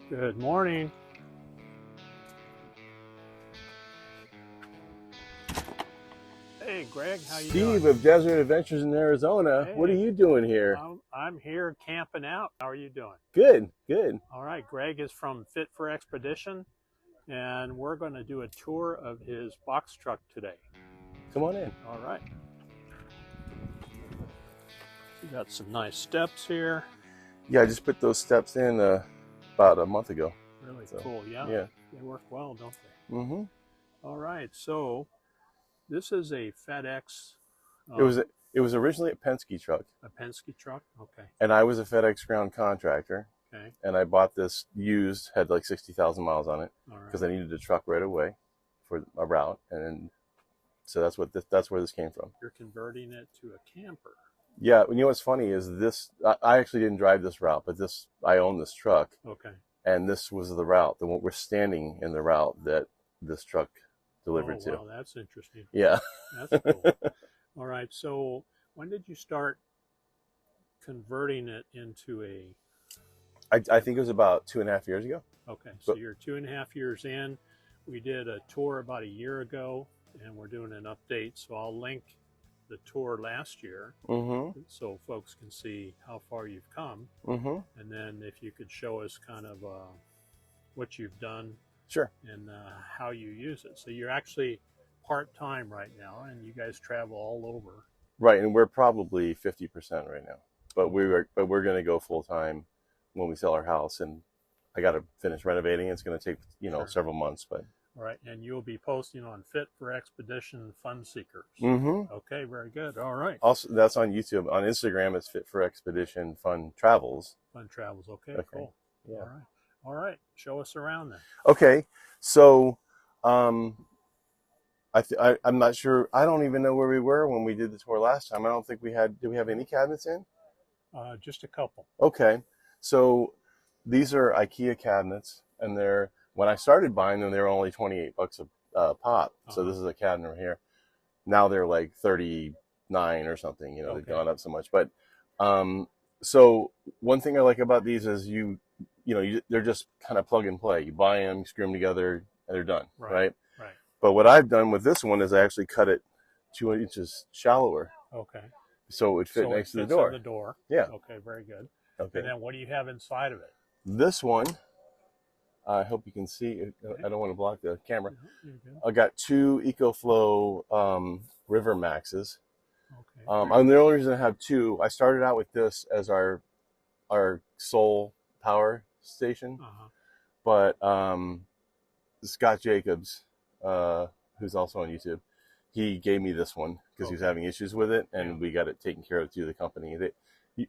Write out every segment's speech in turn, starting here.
Good morning. Hey, Greg, how you Steve doing? of Desert Adventures in Arizona. What are Hey, you doing here? I'm here camping out. How are you doing? Good, good. All right, Greg is from Fit for Expedition, and we're going to do a tour of his box truck today. Come on in. All right. We got some nice steps here. Yeah, I just put those steps in about a month ago. Really So, cool. Yeah, yeah. they work well, don't they? Mm-hmm. All right, so this is a FedEx, It was um, it was originally a Penske truck, a Penske truck. Okay, and I was a FedEx ground contractor, okay, and I bought this used, had like 60,000 miles on it all because right. I needed a truck right away for a route, and so that's where this came from. You're converting it to a camper. Yeah, you know what's funny is this. I actually didn't drive this route, but I own this truck, Okay. and this was the route. The one we're standing in the route that this truck delivered Oh, to. wow, that's interesting. Yeah. That's cool. All right, so when did you start converting it into a I think it was about 2.5 years ago. okay, so But you're 2.5 years in. We did a tour about a year ago, and we're doing an update, so I'll link the tour last year mm-hmm. so folks can see how far you've come. Mm-hmm. And then if you could show us kind of what you've done Sure. and how you use it. So you're actually part-time right now, and you guys travel all over. Right, and we're probably 50% right now. But Okay. we're gonna go full time when we sell our house, and I gotta finish renovating. It's gonna take, Sure. several months, but All right, and you'll be posting on Fit for Expedition Fun Seekers. mm-hmm. Okay, very good. All right, Also that's on YouTube. On Instagram it's Fit for Expedition Fun Travels. Fun Travels. Okay, Okay. cool. Yeah. All right. Show us around then. Okay. So I'm not sure. I don't even know where we were when we did the tour last time. I don't think we had. Did we have any cabinets in? Just a couple. Okay, so these are IKEA cabinets, and they're when I started buying them, they were only $28 a pop. So this is a cabinet right here. Now they're like 39 or something. Okay. They've gone up so much. But so one thing I like about these is they're just kind of plug and play. You buy them, you screw them together, and they're done. Right. Right. But what I've done with this one is I actually cut it 2 inches shallower, Okay. so it would fit So next it to the fits door. in the door. Yeah. Okay, very good. Okay. And then what do you have inside of it? This one, I hope you can see. Okay. I don't want to block the camera. You're good. I got 2 EcoFlow River Maxes. Okay. And the only reason I have 2, I started out with this as our sole power station, but Scott Jacobs, who's also on YouTube, he gave me this one because he was having issues with it, and we got it taken care of through the company.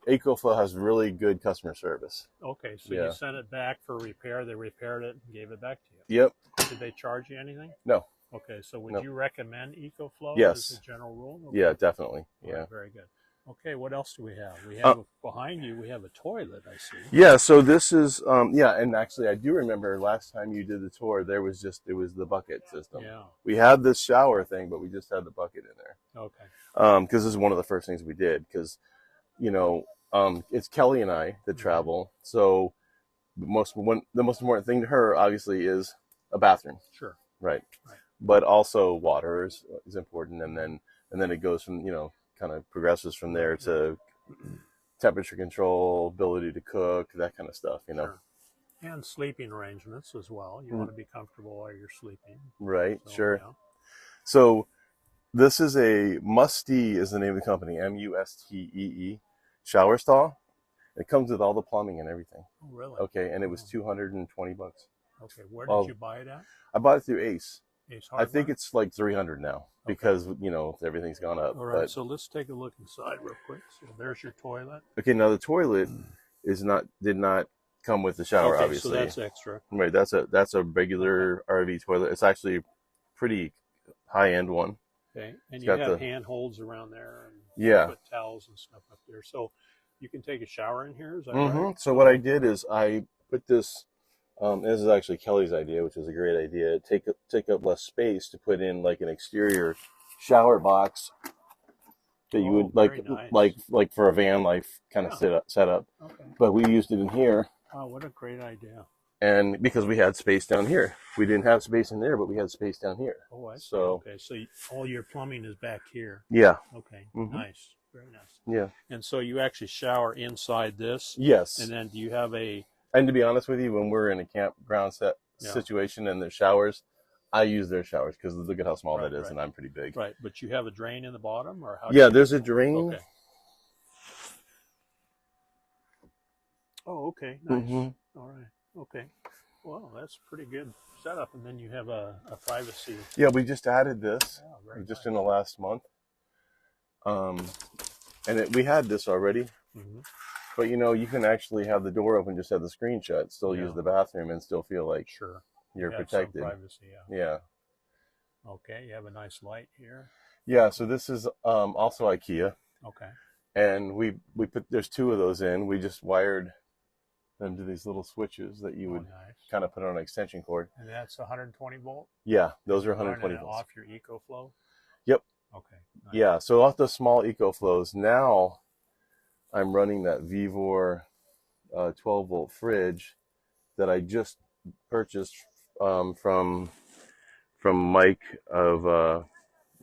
EcoFlow has really good customer service. Okay, so you sent it back for repair. They repaired it and gave it back to you. Yep. Did they charge you anything? No. Okay, so would you recommend EcoFlow Yes. as a general rule? Okay. Yeah, definitely. All Yeah. right, very good. Okay, what else do we have? We have behind you. We have a toilet. I see. Yeah. So this is and actually I do remember last time you did the tour, it was the bucket system. Yeah. We had this shower thing, but we just had the bucket in there. Okay. Because this is one of the first things we did. Because it's Kelly and I that travel, so the most important thing to her obviously is a bathroom. Sure. Right. But also water is important, and then it goes from kind of progresses from there to temperature control, ability to cook, that kind of stuff. Sure. And sleeping arrangements as well. You want to be comfortable while you're sleeping. Right. So, sure. Yeah. So this is a Mustee is the name of the company, Mustee shower stall. It comes with all the plumbing and everything. Oh, really? Okay, and it was $220. Okay, where did you buy it at? I bought it through Ace. Ace Hardware? I think it's like $300 now because everything's gone up. All right, so let's take a look inside real quick. So there's your toilet. Okay, now the toilet did not come with the shower, obviously. So that's extra. Right, that's a regular RV toilet. It's actually a pretty high end one. Okay, and you have handholds around there, and put towels and stuff up there. So you can take a shower in here. Is that right? So what I did is I put this. This is actually Kelly's idea, which is a great idea. Take up less space to put in like an exterior shower box that you would like for a van life kind of set up. Okay. But we used it in here. Oh, what a great idea! And because we had space down here, we didn't have space in there, but we had space down here. Oh, I see. So okay, so all your plumbing is back here. yeah. Okay, Mhm. nice, very nice. Yeah. And so you actually shower inside this. Yes. And then do you have a? And to be honest with you, when we're in a campground situation and there's showers, I use their showers because look at how small that is, and I'm pretty big. Right, but you have a drain in the bottom, or how? Yeah, there's a drain. Okay. Oh, okay, nice. Mm-hmm. All right, okay. Well, that's pretty good setup, and then you have a privacy. Yeah, we just added this Very in the last month. And we had this already, but you can actually have the door open, just have the screen shut, still use the bathroom, and still feel like you're protected. Some privacy, yeah. Okay, you have a nice light here. Yeah, so this is also IKEA. Okay. And we put, there's 2 of those in. We just wired them to these little switches that you would kind of put on an extension cord. And that's 120 volt? Yeah, those are 120 volts. Off your EcoFlow? Yep. Okay. Nice. Yeah, so off the small EcoFlows, now I'm running that Vevor 12 volt fridge that I just purchased from Mike of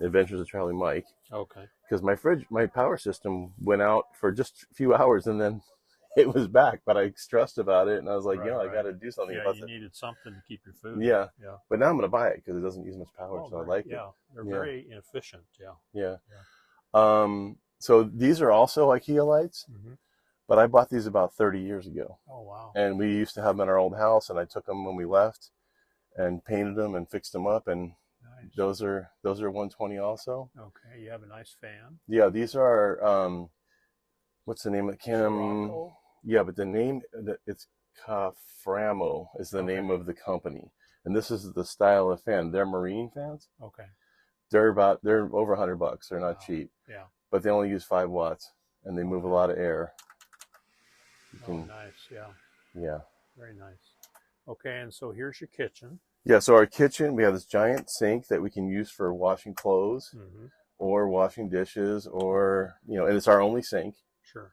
Adventures of Charlie Mike. Okay. Because my power system went out for just a few hours and then it was back, but I stressed about it and I was like, I got to do something about it. You needed something to keep your food. Yeah. But now I'm going to buy it because it doesn't use much power, so I like it. Yeah, they're very efficient. Yeah. So these are also IKEA lights, but I bought these about 30 years ago. Oh, wow. And we used to have them in our old house, and I took them when we left and painted them and fixed them up, and those are 120 also. Okay, you have a nice fan. Yeah, these are what's the name of it? Yeah, but the name, it's Caframo is the name of the company. And this is the style of fan. They're marine fans. Okay. They're over $100. They're not cheap. Yeah. But they only use 5 watts and they move a lot of air. Nice. Yeah. Yeah. Very nice. Okay, and so here's your kitchen. Yeah, so our kitchen, we have this giant sink that we can use for washing clothes or washing dishes, or, and it's our only sink. Sure.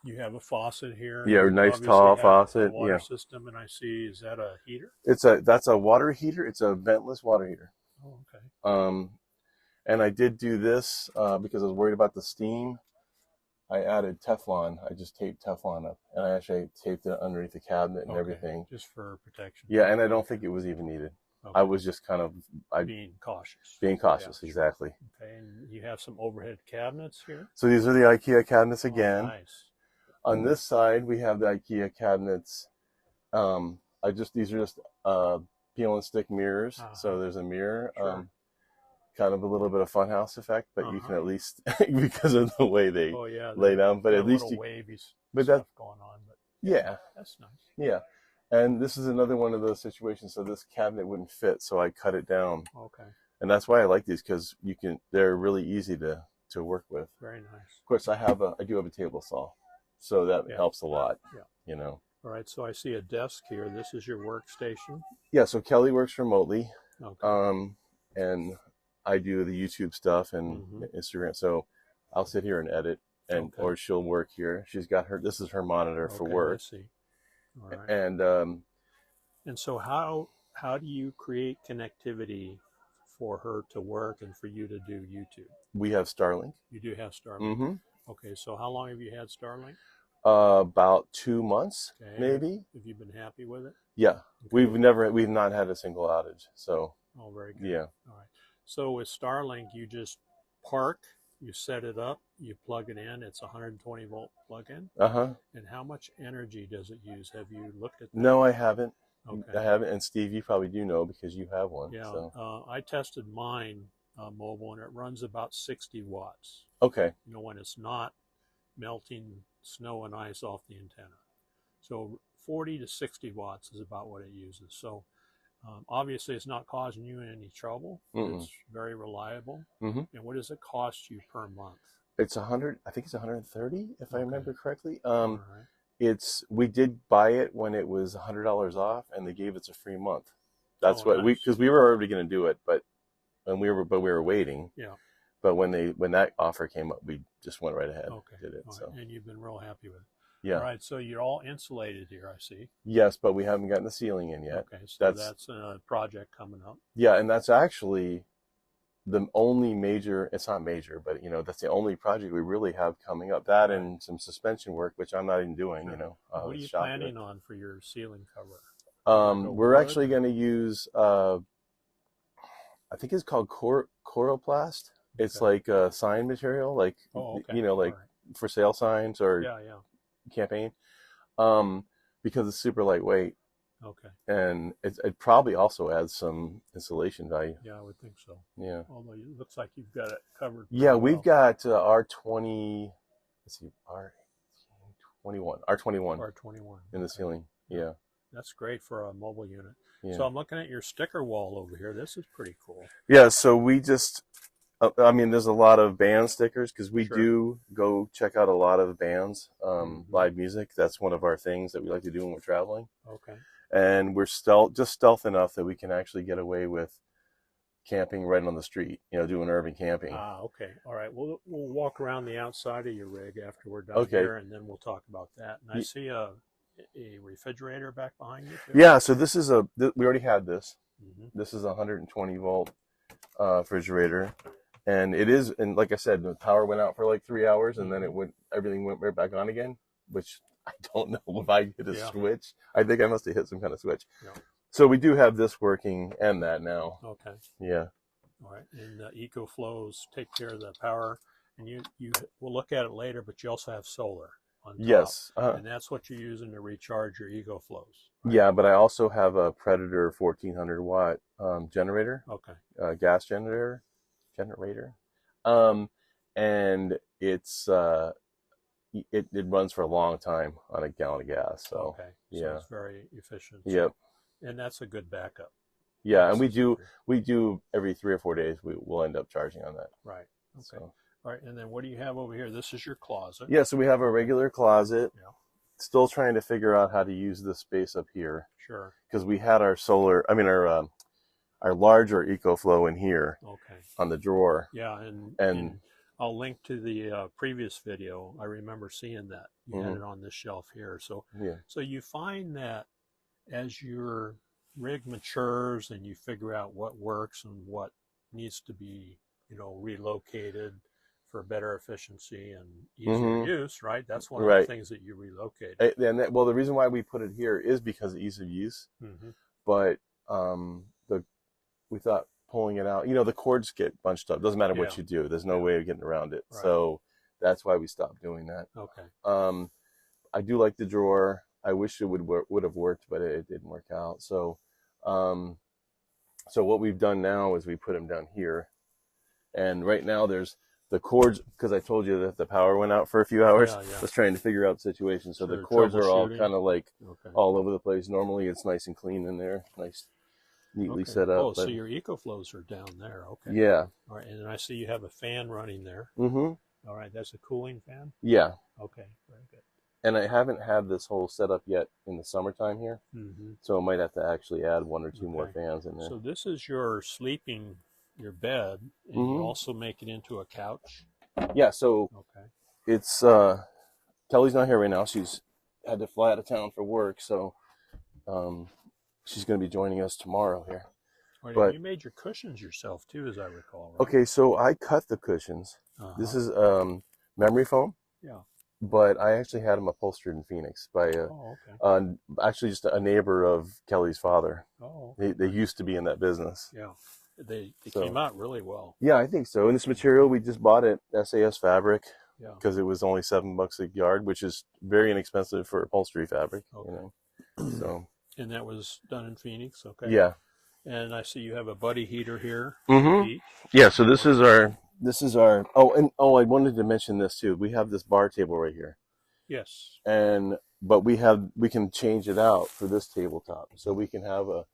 You have a faucet here. Yeah, a nice tall faucet. Water system, and I see, is that a heater? That's a water heater. It's a ventless water heater. Oh, okay. And I did do this because I was worried about the steam. I added Teflon. I just taped Teflon up, and I actually taped it underneath the cabinet and everything. Just for protection. Yeah, and I don't think it was even needed. Okay. I was just kind of being cautious. Being cautious, exactly. Okay, and you have some overhead cabinets here. So these are the IKEA cabinets again. Oh, nice. On this side, we have the IKEA cabinets. These are just peel and stick mirrors. So there's a mirror. Sure. Kind of a little bit of funhouse effect, but you can at least, because of the way they lay down, but at least wavy stuff going on. But that's nice. Yeah, and this is another one of those situations. So this cabinet wouldn't fit, so I cut it down. Okay. And that's why I like these, because they're really easy to work with. Very nice. Of course, I do have a table saw, so that helps a lot. Yeah. All right. So I see a desk here. This is your workstation. Yeah. So Kelly works remotely. Okay. And I do the YouTube stuff and Instagram. So I'll sit here and edit, or she'll work here. She's got this is her monitor for work. I see. All right. And so how do you create connectivity for her to work and for you to do YouTube? We have Starlink. You do have Starlink. Okay. So how long have you had Starlink? About 2 months, maybe. Have you been happy with it? Yeah. Okay. We've not had a single outage. So. Oh, very good. Yeah. All right. So with Starlink, you just park, you set it up, you plug it in. It's 120 volt plug-in. And how much energy does it use? Have you looked at that? No, I haven't. Okay. I haven't. And Steve, you probably do know because you have one. Yeah. So. I tested mine mobile, and it runs about 60 watts. Okay. When it's not melting snow and ice off the antenna. So 40 to 60 watts is about what it uses. So obviously it's not causing you any trouble. It's very reliable. And what does it cost you per month? It's 100. I think it's 130, if I remember correctly. We did buy it when it was $100 off, and they gave us a free month. That's because we were already going to do it, but we were waiting. Yeah. But when that offer came up, we just went right ahead. Okay. Did it. Right. So. And you've been real happy with it. Yeah. All right, so you're all insulated here, I see. Yes, but we haven't gotten the ceiling in yet. Okay, so that's a project coming up. Yeah, and that's actually the only major, it's not major, but that's the only project we really have coming up. That and some suspension work, which I'm not even doing, What are you planning on for your ceiling cover? We're actually going to use, I think it's called Coroplast. It's like a sign material, like, like for sale signs or campaign, because it's super lightweight. Okay. And it probably also adds some insulation value. Yeah, I would think so. Yeah. Although it looks like you've got it covered. Yeah, we've got R20, let's see, R21 R21 in the ceiling. Yeah. That's great for a mobile unit. Yeah. So I'm looking at your sticker wall over here. This is pretty cool. Yeah, so we just, there's a lot of band stickers because we do go check out a lot of bands, live music. That's one of our things that we like to do when we're traveling. Okay. And we're stealth enough that we can actually get away with camping right on the street, doing urban camping. Ah, okay. All right. We'll walk around the outside of your rig after we're done here, and then we'll talk about that. And I see a refrigerator back behind you, too. Yeah, so this is we already had this. This is a 120 volt refrigerator. And it is, and like I said, the power went out for like 3 hours, and then everything went right back on again, which I don't know if I hit a switch. I think I must have hit some kind of switch. Yeah. So we do have this working and that now. Okay. Yeah. All right. And EcoFlows take care of the power, and you we'll look at it later, but you also have solar on top. Yes. And that's what you're using to recharge your EcoFlows. Right? Yeah, but I also have a Predator 1400 watt generator. Okay. Gas generator. And it's it runs for a long time on a gallon of gas. So okay. So it's very efficient. Yep. And that's a good backup. Yeah, and we do every 3 or 4 days we'll end up charging on that. Right. Okay. So. All right, and then what do you have over here? This is your closet. Yeah, so we have a regular closet. Yeah. Still trying to figure out how to use this space up here. Sure. Because we had our our larger EcoFlow in here. Okay. On the drawer. Yeah, and I'll link to the previous video. I remember seeing that. You had it on this shelf here. So So you find that as your rig matures and you figure out what works and what needs to be, relocated for better efficiency and easier use, right? That's one of the things that you relocate. And the reason why we put it here is because of ease of use. But we thought pulling it out, the cords get bunched up. Doesn't matter what you do. There's no way of getting around it. Right. So that's why we stopped doing that. Okay. I do like the drawer. I wish it would have worked, but it didn't work out. So, so what we've done now is we put them down here, and right now there's the cords, because I told you that the power went out for a few hours. I was trying to figure out the situation. So the cords are all kind of like all over the place. Normally it's nice and clean in there, neatly set up. Oh, so your EcoFlows are down there. Okay. Yeah. All right, and then I see you have a fan running there. All right, that's a cooling fan? Yeah. Okay, very good. And I haven't had this whole setup yet in the summertime here. So I might have to actually add 1 or 2 more fans in there. So this is your bed, and you also make it into a couch? Yeah, so it's, Kelly's not here right now. She's had to fly out of town for work, so she's going to be joining us tomorrow here. Right, but you made your cushions yourself too, as I recall. Right? Okay, so I cut the cushions. This is memory foam. Yeah. But I actually had them upholstered in Phoenix by actually just a neighbor of Kelly's father. Oh. Okay. They used to be in that business. Yeah. They came out really well. Yeah, I think so. And this material we just bought at SAS Fabric because it was only $7 a yard, which is very inexpensive for upholstery fabric. Okay. So. And that was done in Phoenix. Okay. Yeah. And I see you have a buddy heater here. Yeah. So this is our. I wanted to mention this too. We have this bar table right here. Yes. But we can change it out for this tabletop, so we can have a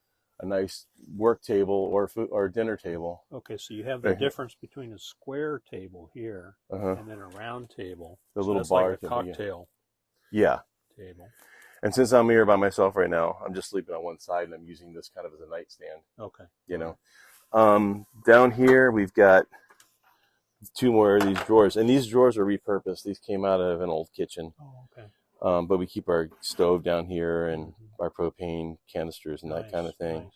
nice work table or dinner table. Okay, so you have the difference between a square table here and then a round table. The little bar like a cocktail. Yeah. Table. And since I'm here by myself right now, I'm just sleeping on one side, and I'm using this kind of as a nightstand. Okay. Down here we've got 2 more of these drawers, and these drawers are repurposed. These came out of an old kitchen. Oh, okay. But we keep our stove down here and our propane canisters and that kind of thing.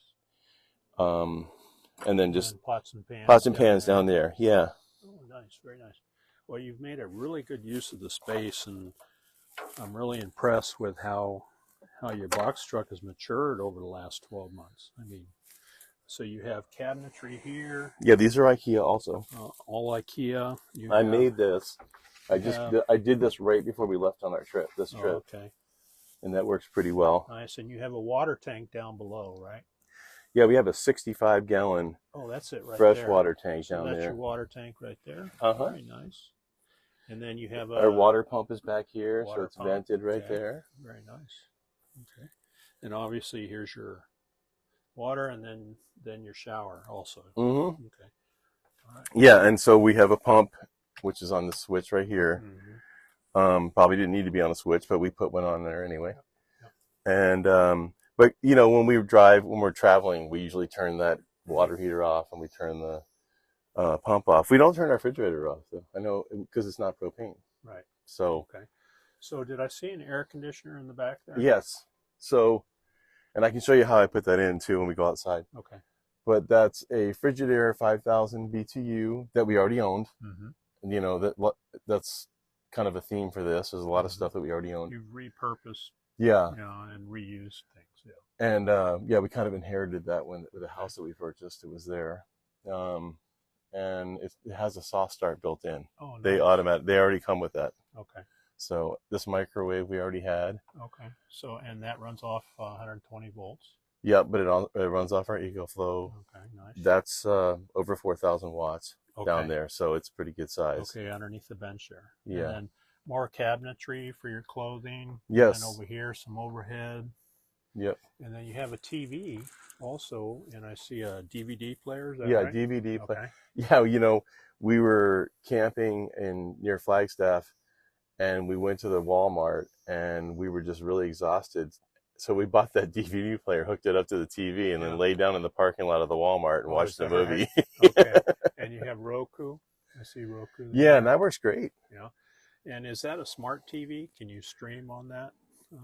Nice. And then just and pots and pans. Pots and pans down there. Yeah. Oh, nice. Very nice. Well, you've made a really good use of the space, and I'm really impressed with how your box truck has matured over the last 12 months. I mean, so you have cabinetry here. Yeah, these are IKEA also. All IKEA. I made this. I did this right before we left on our trip. This trip. Okay. And that works pretty well. Nice. And you have a water tank down below, right? Yeah, we have a 65-gallon. Oh, that's it right fresh there. water tank So down that's there. your water tank right there. Very nice. And then you have our water pump is back here, so it's pump. vented right there. Very nice. Okay. And obviously here's your water, and then your shower also. Mm-hmm. Okay. All right. Yeah, and so we have a pump which is on the switch right here. Mm-hmm. Probably didn't need to be on a switch, but we put one on there anyway. Yep. And but you know, when we're traveling, we usually turn that water heater off and we turn the pump off. We don't turn our refrigerator off, though. I know, because it's not propane. Right. So. Okay. So did I see an air conditioner in the back there? Yes. So, and I can show you how I put that in too when we go outside. Okay. But that's a Frigidaire 5000 BTU that we already owned. Mm-hmm. And you know that's kind of a theme for this. There's a lot of stuff that we already owned. You've repurposed. Yeah. And reused things. Yeah. And yeah, we kind of inherited that with the house that we purchased. It was there. And it has a soft start built in. Oh, nice. They already come with that. Okay. So this microwave we already had. Okay. So, and that runs off 120 volts. Yep, but it runs off our EcoFlow. Okay, nice. That's over 4,000 watts down there, so it's pretty good size. Okay, underneath the bench there. Yeah. And then more cabinetry for your clothing. Yes. And over here, some overhead. Yep. And then you have a TV also, and I see a DVD player. Is that yeah, right? DVD player. Okay. Yeah, you know, we were camping near Flagstaff, and we went to the Walmart, and we were just really exhausted. So we bought that DVD player, hooked it up to the TV, and then laid down in the parking lot of the Walmart and watched the movie. Right? Okay. And you have Roku. I see Roku. Yeah, and that works great. Yeah. And is that a smart TV? Can you stream on that?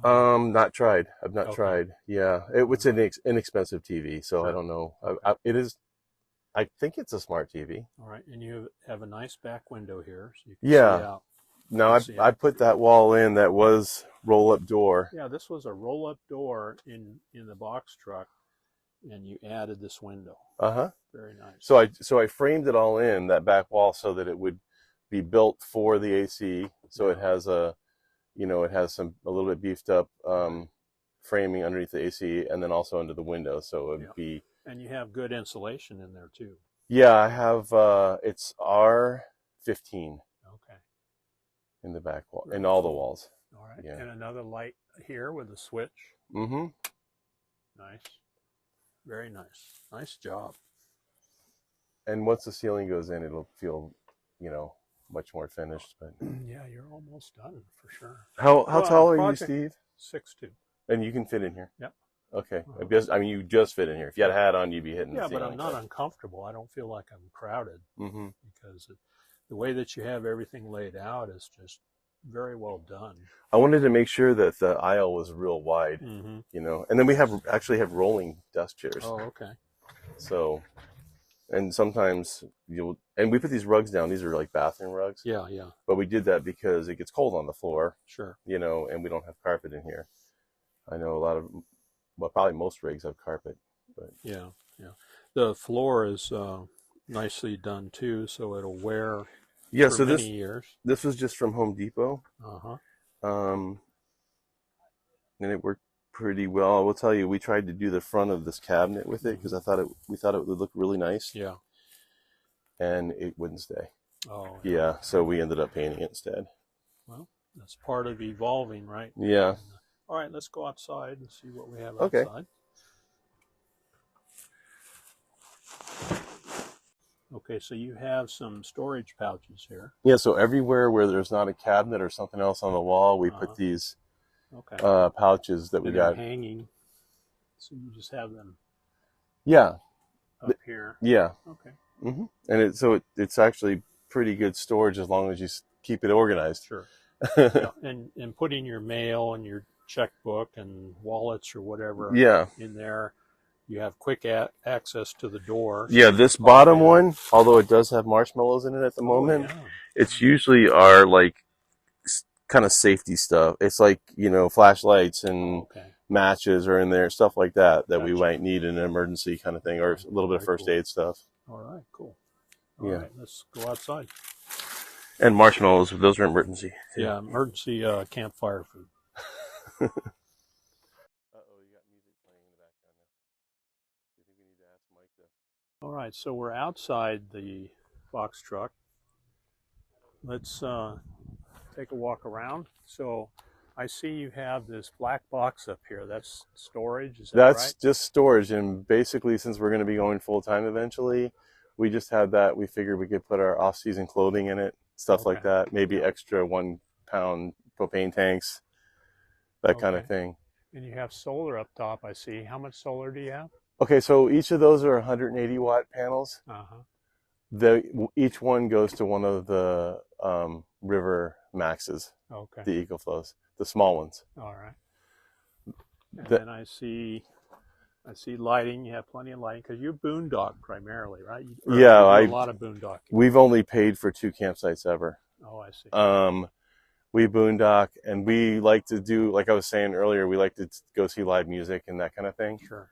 Not tried. I've not tried. Yeah, it's an inexpensive TV, so I don't know. Okay. It is. I think it's a smart TV. All right, and you have a nice back window here, so you can see out. No, I put that wall in. That was roll-up door. Yeah, this was a roll-up door in the box truck, and you added this window. Very nice. So I framed it all in that back wall so that it would be built for the AC. So it has a little bit beefed up framing underneath the AC, and then also under the window. So it would be. And you have good insulation in there too. Yeah, I have. It's R15. Okay. In the back wall, in all the walls. All right. Yeah. And another light here with a switch. Mm-hmm. Nice. Very nice. Nice job. And once the ceiling goes in, it'll feel, much more finished. But yeah, you're almost done for sure. How tall are you, Steve? 6'2". And you can fit in here? Yep. Okay. You just fit in here. If you had a hat on, you'd be hitting the ceiling. Yeah, but I'm not uncomfortable. I don't feel like I'm crowded because the way that you have everything laid out is just very well done. I wanted to make sure that the aisle was real wide, and then we actually have rolling desk chairs. Oh, okay. So, and sometimes and we put these rugs down. These are like bathroom rugs. Yeah, yeah. But we did that because it gets cold on the floor. Sure. And we don't have carpet in here. I know probably most rigs have carpet, but yeah. The floor is nicely done too, so it'll wear. Yeah, for so many years. This was just from Home Depot. And it worked pretty well. I will tell you, we tried to do the front of this cabinet with it because we thought it would look really nice. Yeah. And it wouldn't stay. Oh. Yeah, so we ended up painting it instead. Well, that's part of evolving, right? Yeah. All right, let's go outside and see what we have okay. outside. Okay, so you have some storage pouches here. Yeah, so everywhere where there's not a cabinet or something else on the wall, we put these pouches that we got hanging. So you just have them. Yeah. Up here. Yeah. Okay. And it's actually pretty good storage as long as you keep it organized. Sure. Yeah, and putting your mail and your checkbook and wallets or whatever Yeah. in there. You have quick access to the door. Yeah, this bottom one, although it does have marshmallows in it at the moment, yeah. it's usually our like kind of safety stuff. It's like, you know, flashlights and matches are in there, stuff like that we might need in an emergency kind of thing, or a little bit of first aid stuff. All right, cool. All right, let's go outside. And marshmallows, those are emergency. Yeah, emergency campfire food. Uh-oh, you got music playing in the background now. Do you think we need to ask Mike to... All right, so we're outside the box truck. Let's take a walk around. So I see you have this black box up here. That's storage, is that right? That's just storage, and basically since we're going to be going full-time eventually, we just had that. We figured we could put our off-season clothing in it, stuff like that, maybe extra 1 pound propane tanks, that kind of thing. And you have solar up top, I see. How much solar do you have? Okay, so each of those are 180 watt panels. Each one goes to one of the River Maxes, the EcoFlows, the small ones. All right. And then I see lighting. You have plenty of lighting because you boondock primarily, right? You do a lot of boondocking. We've only paid for 2 campsites ever. Oh, I see. We boondock, and we like to do, like I was saying earlier, we like to go see live music and that kind of thing. Sure.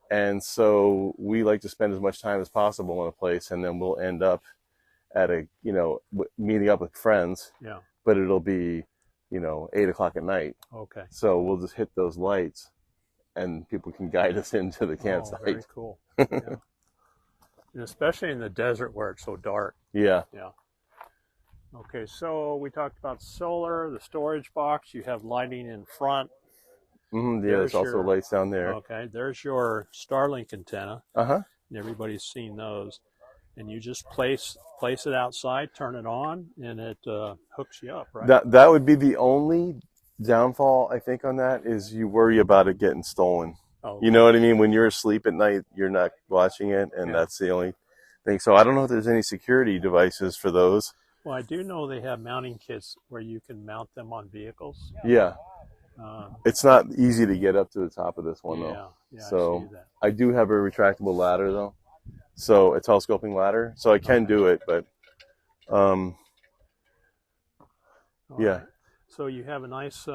And so we like to spend as much time as possible in a place, and then we'll end up at a, you know, meeting up with friends. Yeah. But it'll be, you know, 8 o'clock at night. Okay. So we'll just hit those lights, and people can guide us into the campsite. Oh, very cool. Yeah. And especially in the desert where it's so dark. Yeah. Yeah. Okay, so we talked about solar, the storage box. You have lighting in front. Yeah, there's also lights down there. Okay, there's your Starlink antenna. And everybody's seen those. And you just place it outside, turn it on, and it hooks you up, right? That would be the only downfall, I think, on that, is you worry about it getting stolen. You know what I mean? When you're asleep at night, you're not watching it, and that's the only thing. So I don't know if there's any security devices for those. Well, I do know they have mounting kits where you can mount them on vehicles. Yeah. It's not easy to get up to the top of this one, though. Yeah, so I see that. I do have a retractable ladder, though. So a telescoping ladder. So I can do it, but yeah. So you have a nice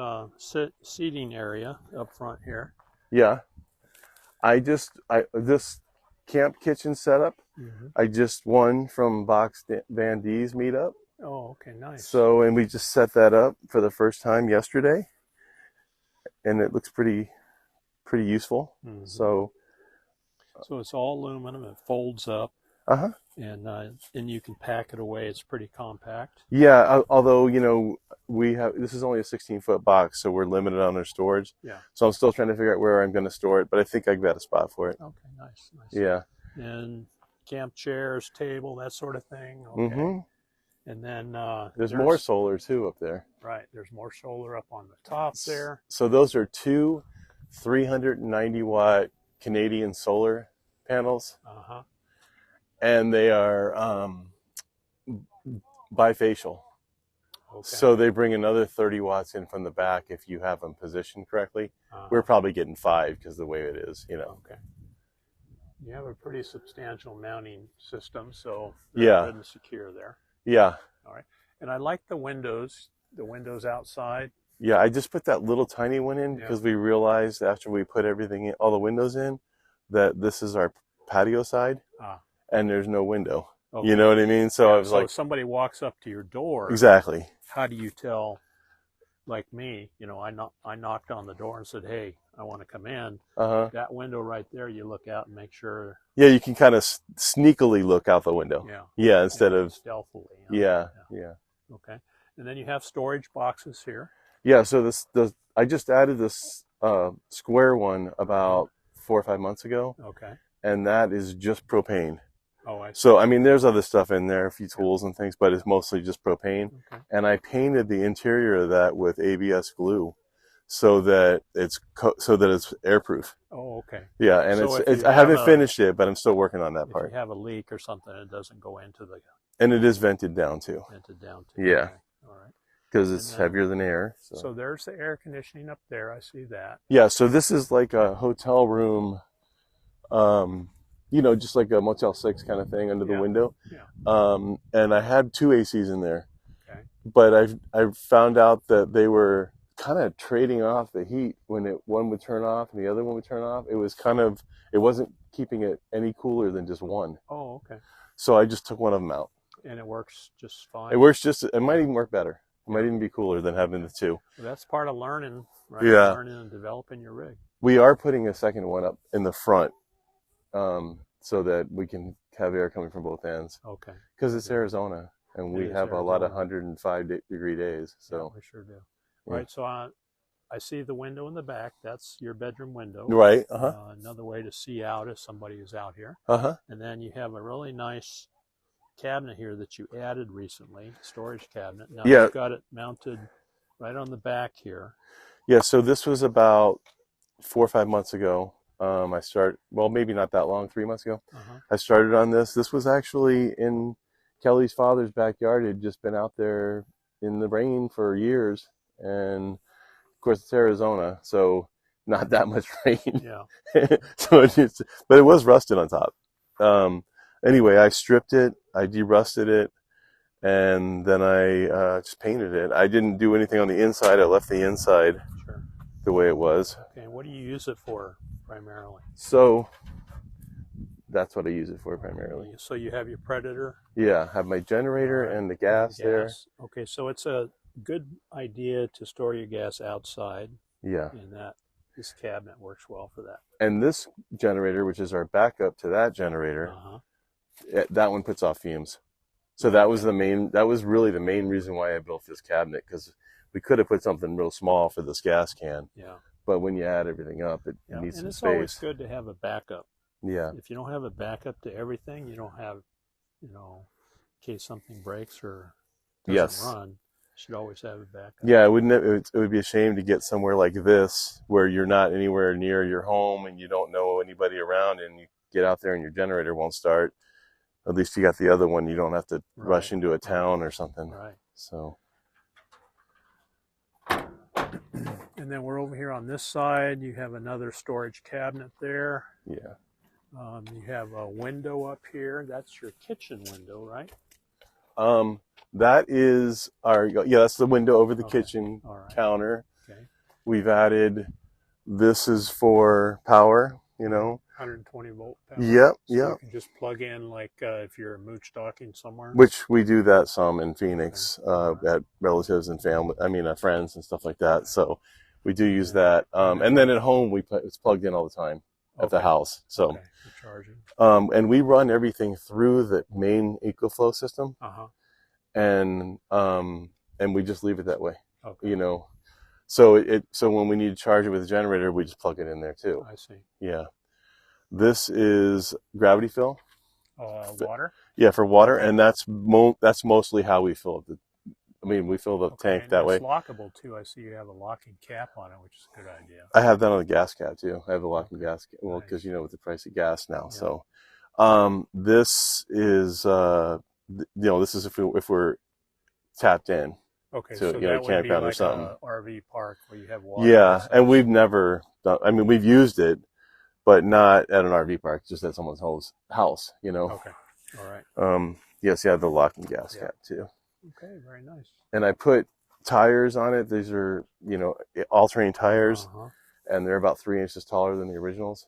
seating area up front here. Yeah. This camp kitchen setup, I just won from Box Van D's meetup. Oh, okay, nice. So, and we just set that up for the first time yesterday, and it looks pretty useful. So it's all aluminum. It folds up. And you can pack it away. It's pretty compact. Yeah, although, you know, this is only a 16-foot box, so we're limited on our storage. Yeah. So I'm still trying to figure out where I'm going to store it, but I think I've got a spot for it. Okay, nice. Yeah. And camp chairs, table, that sort of thing. Okay. And then there's more solar too up there. Right. There's more solar up on the top there. So those are 2 390 watt Canadian solar panels. And they are bifacial. So they bring another 30 watts in from the back if you have them positioned correctly. We're probably getting 5 because the way it is, you know. Okay. You have a pretty substantial mounting system, so they're good and secure there. Yeah. All right. And I like the windows outside. Yeah, I just put that little tiny one in because we realized after we put everything in, all the windows in, that this is our patio side. And there's no window. You know what I mean? So I was like, if somebody walks up to your door, exactly. How do you tell? Like me, you know, I knocked on the door and said, "Hey, I want to come in." That window right there, you look out and make sure. Yeah, you can kind of sneakily look out the window. Yeah, instead of stealthily. Yeah. Okay, and then you have storage boxes here. Yeah, so I just added this square one about 4 or 5 months ago. Okay. And that is just propane. Oh, I see. So, I mean, there's other stuff in there, a few tools and things, but it's mostly just propane. And I painted the interior of that with ABS glue so that it's airproof. Oh, okay. Yeah, and so I haven't finished it, but I'm still working on that part. If you have a leak or something, it doesn't go into the... And it is vented down, too. Vented down, too. Yeah. Okay. All right. because it's heavier than air. So there's the air conditioning up there. I see that. Yeah, so this is like a hotel room, just like a Motel 6 kind of thing under the window. Yeah. And I had two ACs in there. Okay. But I've found out that they were kind of trading off the heat when one would turn off and the other one would turn off. It wasn't keeping it any cooler than just one. Oh, okay. So I just took one of them out. And it works just fine. It might even work better. It might even be cooler than having the two. Well, that's part of learning, right? Yeah. Learning and developing your rig. We are putting a second one up in the front, so that we can have air coming from both ends. Okay. Because it's Arizona, and we have a lot of 105-degree days. So yeah, we sure do. Yeah. Right. So I see the window in the back. That's your bedroom window. Right. Another way to see out if somebody is out here. And then you have a really nice cabinet here that you added recently, storage cabinet. Now you've got it mounted right on the back here. Yeah. So this was about 4 or 5 months ago. Maybe not that long, 3 months ago. I started on this. This was actually in Kelly's father's backyard. It had just been out there in the rain for years. And of course it's Arizona, so not that much rain. Yeah. But it was rusted on top. Anyway, I stripped it, I derusted it, and then I just painted it. I didn't do anything on the inside. I left the inside the way it was. Okay, what do you use it for primarily? So that's what I use it for primarily. So you have your Predator? Yeah, I have my generator and the gas there. Okay, so it's a good idea to store your gas outside. Yeah. And this cabinet works well for that. And this generator, which is our backup to that generator, that one puts off fumes. So that was really the main reason why I built this cabinet, because we could have put something real small for this gas can. Yeah. But when you add everything up, it needs some space. And it's always good to have a backup. Yeah. If you don't have a backup to everything, you don't have, in case something breaks or doesn't run, you should always have a backup. Yeah, it would be a shame to get somewhere like this where you're not anywhere near your home and you don't know anybody around, and you get out there and your generator won't start. At least you got the other one. You don't have to rush into a town or something. Right. So. And then we're over here on this side. You have another storage cabinet there. Yeah. You have a window up here. That's your kitchen window, right? That is that's the window over the kitchen counter. Okay. We've added, this is for power, 120 volt power. Yep, so you can just plug in like if you're mooch stocking somewhere. Which we do that some in Phoenix, at relatives and family, friends and stuff like that. So we do use that. And then at home, it's plugged in all the time at the house. So, charging. And we run everything through the main EcoFlow system. And we just leave it that way. Okay. So when we need to charge it with a generator, we just plug it in there too. I see. Yeah. This is gravity fill. Water? Yeah, for water. And that's mostly how we fill it. We fill the tank that way. It's lockable too. I see you have a locking cap on it, which is a good idea. I have that on the gas cap too. I have a locking gas cap. Well, because with the price of gas now. Yeah. So, this is this is if we're tapped in. Okay, to, so that would be campground like or something. a RV park where you have water. Yeah, and we've never done. We've used it, but not at an RV park. Just at someone's house. Okay, all right. Yes, you have the locking gas cap too. Okay, very nice. And I put tires on it. These are all-terrain tires, and they're about 3 inches taller than the originals.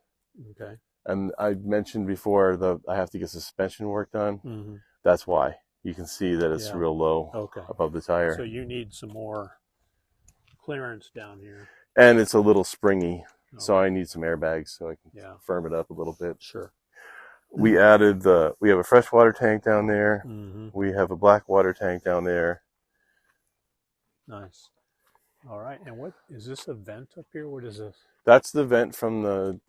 Okay. And I mentioned before I have to get suspension work done. That's why. You can see that it's real low above the tire. So you need some more clearance down here. And it's a little springy, so I need some airbags so I can firm it up a little bit. Sure. We added we have a freshwater tank down there. We have a black water tank down there. Nice. All right. And what is this, a vent up here? What is this? That's the vent from the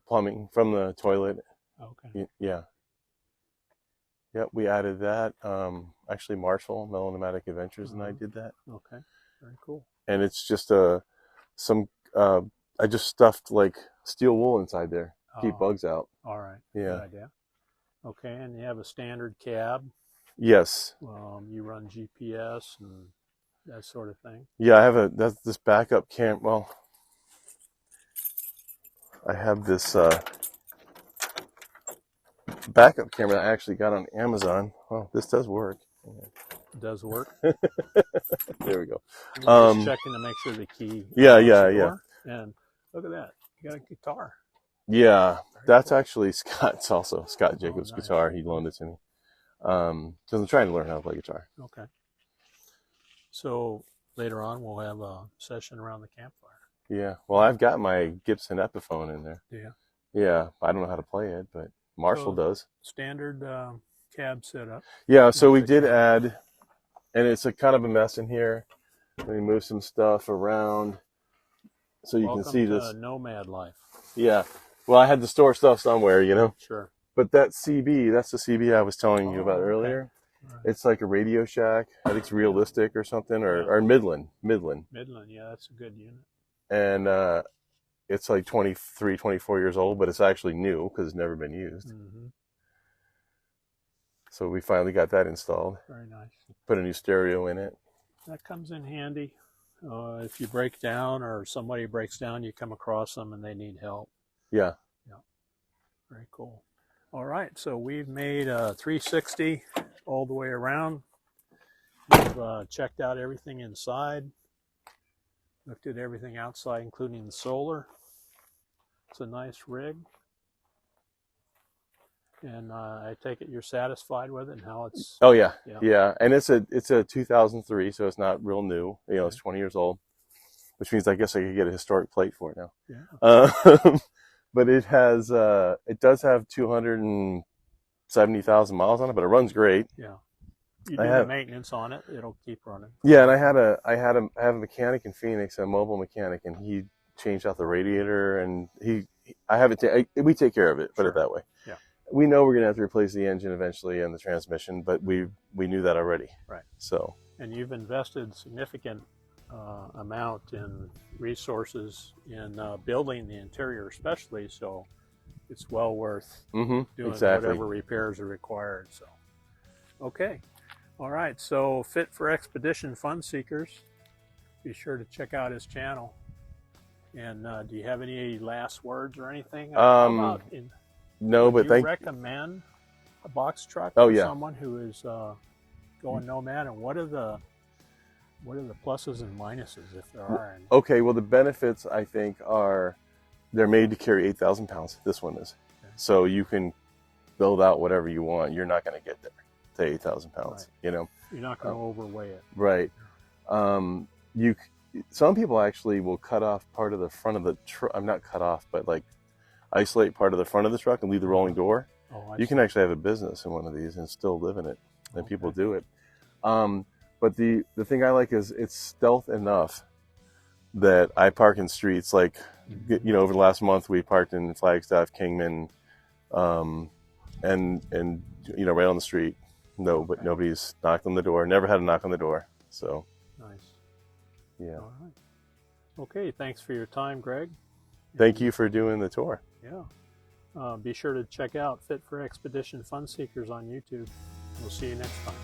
plumbing, from the toilet. Okay. Yeah. Yep, we added that. Actually, Marshall, Melonomatic Adventures, and I did that. Okay, very cool. And it's just I just stuffed like steel wool inside there, keep bugs out. All right. Yeah. Good idea. Okay, and you have a standard cab. Yes. You run GPS and that sort of thing. Yeah, I have that's this backup cam. Well, I have this backup camera that I actually got on Amazon. Well, this does work. It does work. There we go. Just checking to make sure the key. Yeah. And look at that. You got a guitar. Yeah, Very that's cool. actually Scott's also. Scott Jacobs' nice. guitar. He loaned it to me. Because I'm trying to learn how to play guitar. Okay. So later on, we'll have a session around the campfire. Yeah. Well, I've got my Gibson Epiphone in there. Yeah. Yeah. I don't know how to play it, but Marshall does. Standard cab setup. Yeah. So we did add, and it's a kind of a mess in here. Let me move some stuff around so you can see this. Nomad life. Yeah. Well, I had to store stuff somewhere, you know. Sure. But that CB, that's the CB I was telling you about earlier. Right. It's like a Radio Shack. I think it's Realistic or something, or Midland. Midland, yeah, that's a good unit. And it's like 23, 24 years old, but it's actually new because it's never been used. Mm-hmm. So we finally got that installed. Very nice. Put a new stereo in it. That comes in handy. If you break down or somebody breaks down, you come across them and they need help. Yeah. Yeah. Very cool. All right, so we've made a 360 all the way around. We've checked out everything inside, looked at everything outside, including the solar. It's a nice rig. And I take it you're satisfied with it and how it's... Oh, yeah. Yeah. And it's a 2003, so it's not real new. You know, it's 20 years old, which means I guess I could get a historic plate for it now. Yeah. But it has, it does have 270,000 miles on it, but it runs great. Yeah. You do the maintenance on it, it'll keep running. Yeah, and I have a mechanic in Phoenix, a mobile mechanic, and he changed out the radiator, and we take care of it, put it that way. Yeah. We know we're going to have to replace the engine eventually and the transmission, but we knew that already. Right. So. And you've invested significant amount in resources in building the interior especially, so it's well worth doing whatever repairs are required. So okay, all right, so Fit for Expedition Fun Seekers, be sure to check out his channel. And do you have any last words or anything? No, but do you recommend a box truck for someone who is going nomad, and what are the pluses and minuses, if there are any? Okay, well, the benefits, I think, are they're made to carry 8,000 pounds. This one is. Okay. So you can build out whatever you want. You're not going to get there to 8,000 pounds, you know? You're not going to overweigh it. Right. Some people actually will cut off part of the front of the truck. I'm not cut off, but like isolate part of the front of the truck and leave the rolling door. You can actually have a business in one of these and still live in it. And people do it. But the thing I like is it's stealth enough that I park in streets. Like, you know, over the last month we parked in Flagstaff, Kingman, and you know, right on the street. But nobody's knocked on the door. Never had a knock on the door. So nice. Yeah. All right. Okay. Thanks for your time, Greg. Thank you for doing the tour. Yeah. Be sure to check out Fit for Expedition Fun Seekers on YouTube. We'll see you next time.